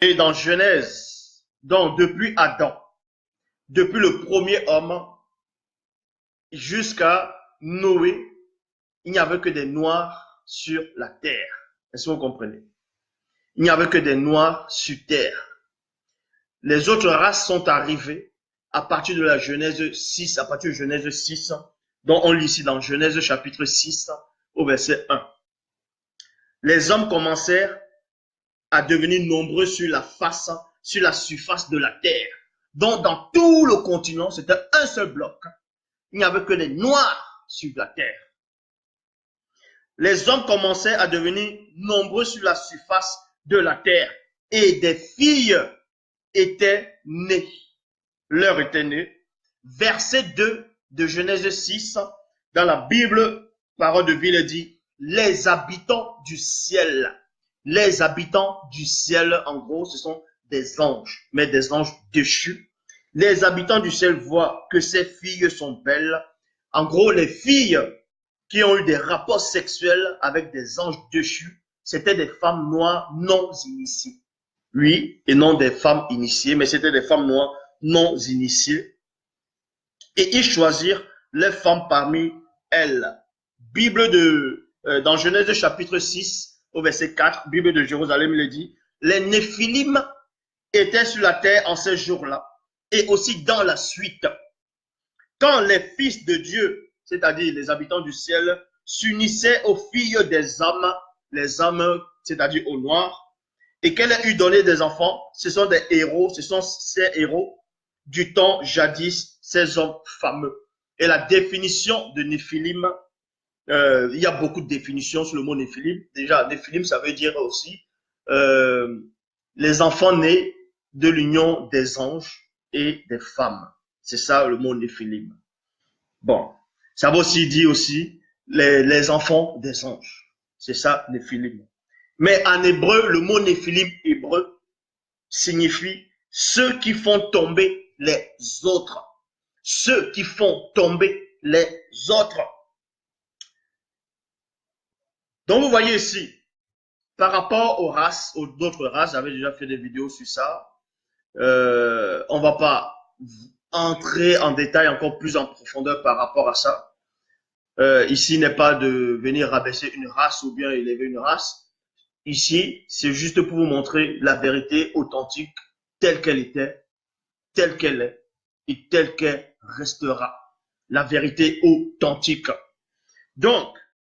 Et dans Genèse, donc depuis Adam, depuis le premier homme jusqu'à Noé, il n'y avait que des noirs sur la terre. Est-ce que vous comprenez? Il n'y avait que des noirs sur terre. Les autres races sont arrivées à partir de la Genèse 6, à partir de Genèse 6, dont on lit ici dans Genèse chapitre 6 au verset 1. Les hommes commencèrent à devenir nombreux sur la surface de la terre. Donc, dans tout le continent, c'était un seul bloc. Il n'y avait que des noirs sur la terre. Les hommes commençaient à devenir nombreux sur la surface de la terre. Et des filles étaient nées. Leur était née. Verset 2 de Genèse 6, dans la Bible, parole de vie, dit, les habitants du ciel. Les habitants du ciel, en gros, ce sont des anges, mais des anges déchus. Les habitants du ciel voient que ces filles sont belles. En gros, les filles qui ont eu des rapports sexuels avec des anges déchus, c'était des femmes noires non initiées. Oui, et non des femmes initiées, mais c'était des femmes noires non initiées. Et ils choisirent les femmes parmi elles. Bible dans Genèse chapitre 6, au verset 4, Bible de Jérusalem, il dit, les Néphilim étaient sur la terre en ces jours-là, et aussi dans la suite. Quand les fils de Dieu, c'est-à-dire les habitants du ciel, s'unissaient aux filles des hommes, les hommes, c'est-à-dire aux noirs, et qu'elle a eu donné des enfants, ce sont des héros, ce sont ces héros du temps jadis, ces hommes fameux. Et la définition de Néphilim, il y a beaucoup de définitions sur le mot Néphilim. Déjà, Néphilim, ça veut dire aussi les enfants nés de l'union des anges et des femmes. C'est ça le mot Néphilim. Bon, ça veut aussi dire aussi les enfants des anges. C'est ça Néphilim. Mais en hébreu, le mot Néphilim hébreu signifie ceux qui font tomber les autres. Ceux qui font tomber les autres. Donc vous voyez ici, par rapport aux races, aux autres races, j'avais déjà fait des vidéos sur ça. On va pas entrer en détail encore plus en profondeur par rapport à ça. Ici n'est pas de venir rabaisser une race ou bien élever une race. Ici, c'est juste pour vous montrer la vérité authentique telle qu'elle était, telle qu'elle est et telle qu'elle restera. La vérité authentique. Donc,